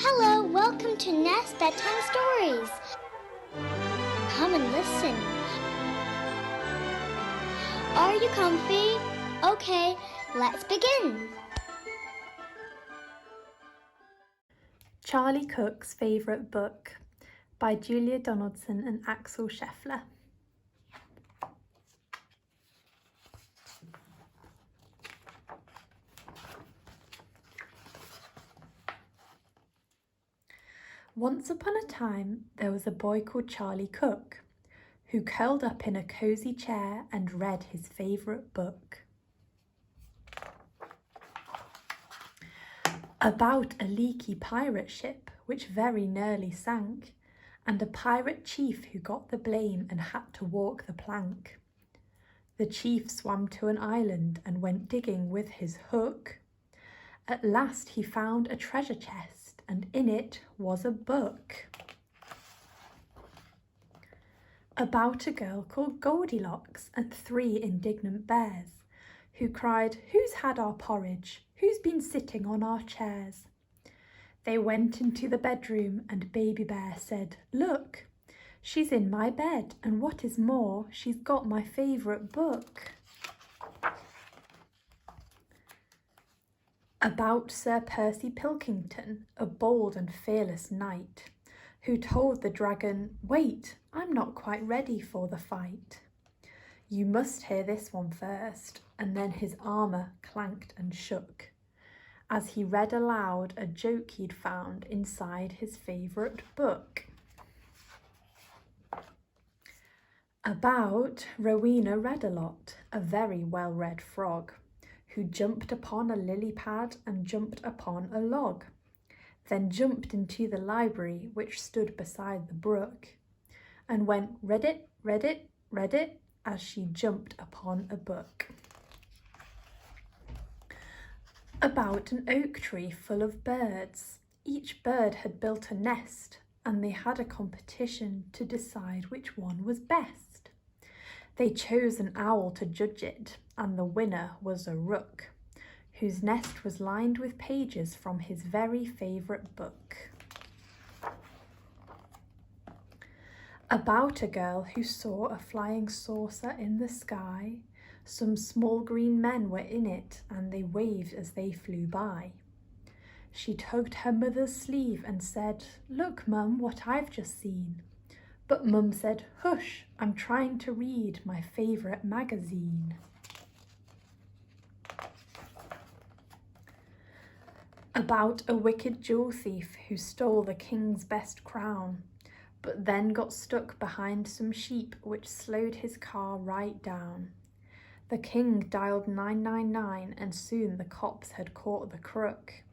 Hello, welcome to N.E.S.T Bedtime Stories. Come and listen. Are you comfy? Okay, let's begin. Charlie Cook's Favourite Book by Julia Donaldson and Axel Scheffler. Once upon a time, there was a boy called Charlie Cook, who curled up in a cosy chair and read his favourite book. About a leaky pirate ship which very nearly sank, and a pirate chief who got the blame and had to walk the plank. The chief swam to an island and went digging with his hook. At last he found a treasure chest, and in it was a book about a girl called Goldilocks and 3 indignant bears, who cried, "Who's had our porridge? Who's been sitting on our chairs?" They went into the bedroom, and Baby Bear said, "Look, she's in my bed, and what is more, she's got my favourite book." About Sir Percy Pilkington, a bold and fearless knight, who told the dragon, "Wait, I'm not quite ready for the fight." "You must hear this one first," and then his armour clanked and shook, as he read aloud a joke he'd found inside his favourite book. About Rowena Red-a-lot, a very well-read frog, who jumped upon a lily pad and jumped upon a log, then jumped into the library which stood beside the brook, and went read it, read it, read it, as she jumped upon a book. About an oak tree full of birds. Each bird had built a nest, and they had a competition to decide which one was best. They chose an owl to judge it, and the winner was a rook, whose nest was lined with pages from his very favourite book. About a girl who saw a flying saucer in the sky. Some small green men were in it, and they waved as they flew by. She tugged her mother's sleeve and said, "Look, Mum, what I've just seen." But Mum said, "Hush, I'm trying to read my favourite magazine." About a wicked jewel thief who stole the king's best crown, but then got stuck behind some sheep which slowed his car right down. The king dialed 999, and soon the cops had caught the crook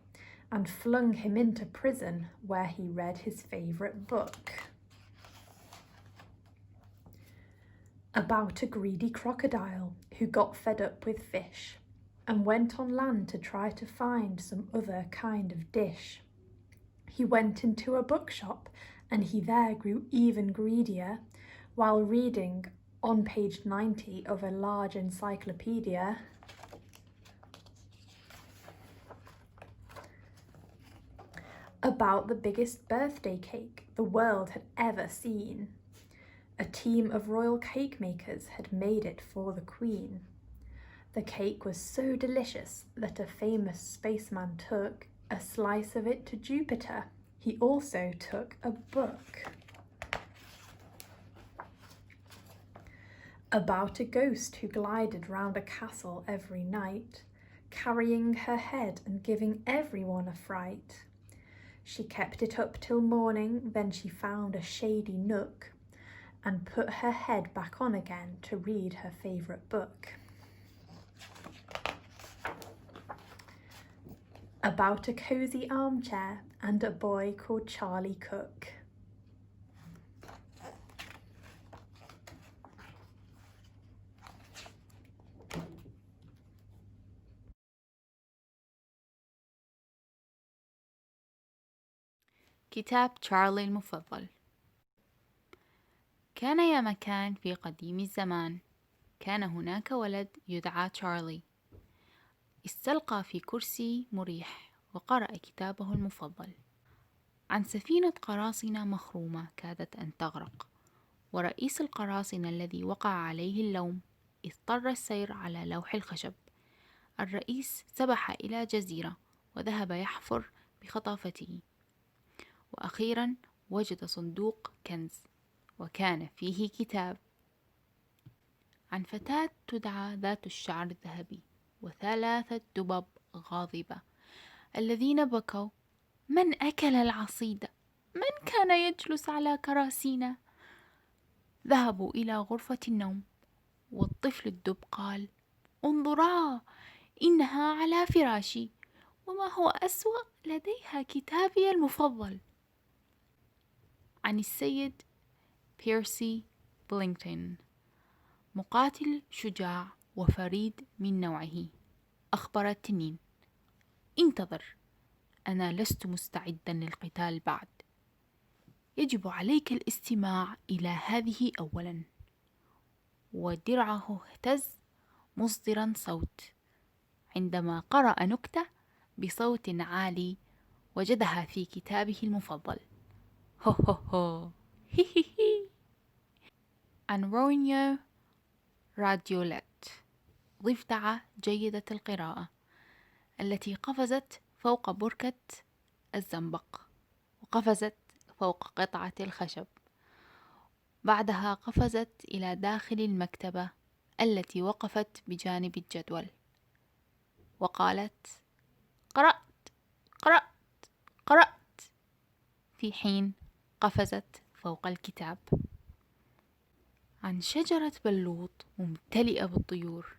and flung him into prison, where he read his favourite book. About a greedy crocodile who got fed up with fish and went on land to try to find some other kind of dish. He went into a bookshop, and he there grew even greedier while reading on page 90 of a large encyclopedia about the biggest birthday cake the world had ever seen. A team of royal cake makers had made it for the Queen. The cake was so delicious that a famous spaceman took a slice of it to Jupiter. He also took a book. About a ghost who glided round a castle every night, carrying her head and giving everyone a fright. She kept it up till morning, then she found a shady nook and put her head back on again to read her favourite book. About a cosy armchair and a boy called Charlie Cook. كتاب تشارلي المفضل. كان يا مكان في قديم الزمان، كان هناك ولد يدعى تشارلي، استلقى في كرسي مريح وقرأ كتابه المفضل. عن سفينة قراصنة مخرومة كادت أن تغرق، ورئيس القراصنة الذي وقع عليه اللوم اضطر السير على لوح الخشب. الرئيس سبح إلى جزيرة وذهب يحفر بخطافته، وأخيرا وجد صندوق كنز وكان فيه كتاب عن فتاة تدعى ذات الشعر الذهبي وثلاثة دبب غاضبة الذين بكوا: من أكل العصيدة؟ من كان يجلس على كراسينا؟ ذهبوا إلى غرفة النوم، والطفل الدب قال: انظرا، إنها على فراشي، وما هو أسوأ، لديها كتابي المفضل. عن السيد بيرسي بلينغتون، مقاتل شجاع وفريد من نوعه، أخبر التنين: انتظر، أنا لست مستعدا للقتال بعد. يجب عليك الاستماع إلى هذه أولا. ودرعه اهتز مصدرا صوت عندما قرأ نكتة بصوت عالي وجدها في كتابه المفضل. هو هو هو هي هي هي. عن روميو راديوليت، ضفدعة جيدة القراءة التي قفزت فوق بركة الزنبق، وقفزت فوق قطعة الخشب. بعدها قفزت إلى داخل المكتبة التي وقفت بجانب الجدول، وقالت: قرأت قرأت قرأت، في حين قفزت فوق الكتاب. عن شجرة بلوط ممتلئة بالطيور،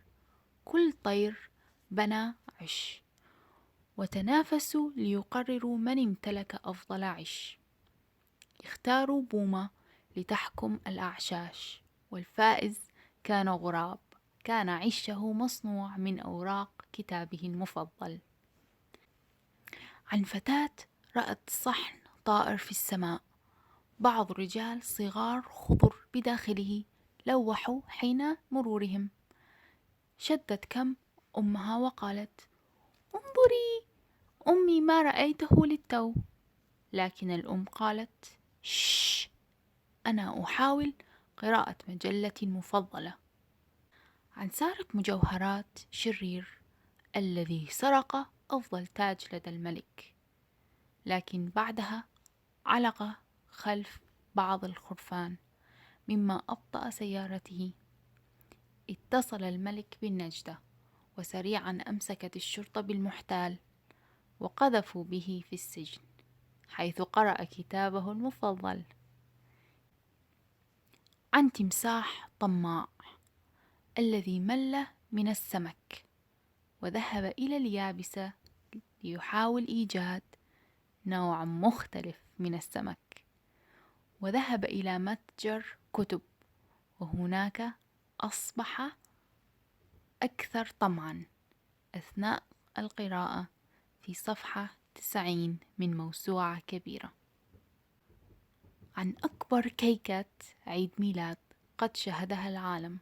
كل طير بنى عش، وتنافسوا ليقرروا من امتلك أفضل عش. اختاروا بومة لتحكم الأعشاش، والفائز كان غراب، كان عشه مصنوع من أوراق كتابه المفضل. عن فتاة رأت صحن طائر في السماء، بعض رجال صغار خضر بداخله لوحوا حين مرورهم. شدت كم أمها وقالت: انظري أمي، ما رأيته للتو. لكن الأم قالت: شش، أنا أحاول قراءة مجلتي المفضلة. عن سارق مجوهرات شرير الذي سرق أفضل تاج لدى الملك، لكن بعدها علق خلف بعض الخرفان مما أبطأ سيارته. اتصل الملك بالنجدة، وسريعا أمسكت الشرطة بالمحتال وقذفوا به في السجن حيث قرأ كتابه المفضل. عن تمساح طماع الذي مل من السمك وذهب إلى اليابسة ليحاول إيجاد نوع مختلف من السمك، وذهب إلى متجر كتب، وهناك أصبح أكثر طمعا أثناء القراءة في صفحة 90 من موسوعة كبيرة. عن أكبر كيكة عيد ميلاد قد شهدها العالم،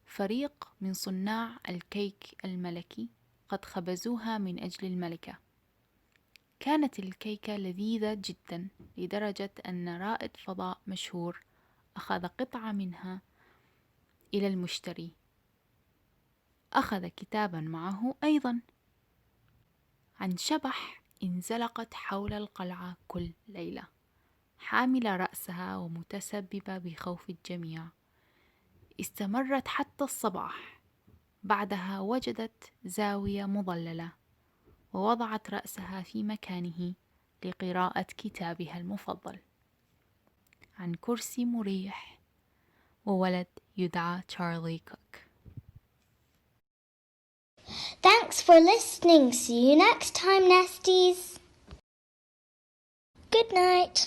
فريق من صناع الكيك الملكي قد خبزوها من أجل الملكة. كانت الكيكة لذيذة جدا لدرجة أن رائد فضاء مشهور أخذ قطعة منها إلى المشتري. أخذ كتابا معه أيضا. عن شبح انزلقت حول القلعة كل ليلة، حاملة رأسها ومتسببة بخوف الجميع. استمرت حتى الصباح، بعدها وجدت زاوية مظللة ووضعت رأسها في مكانه لقراءة كتابها المفضل. عن كرسي مريح وولد يدعى تشارلي كوك. Thanks for listening. See you next time, Nesties. Good night.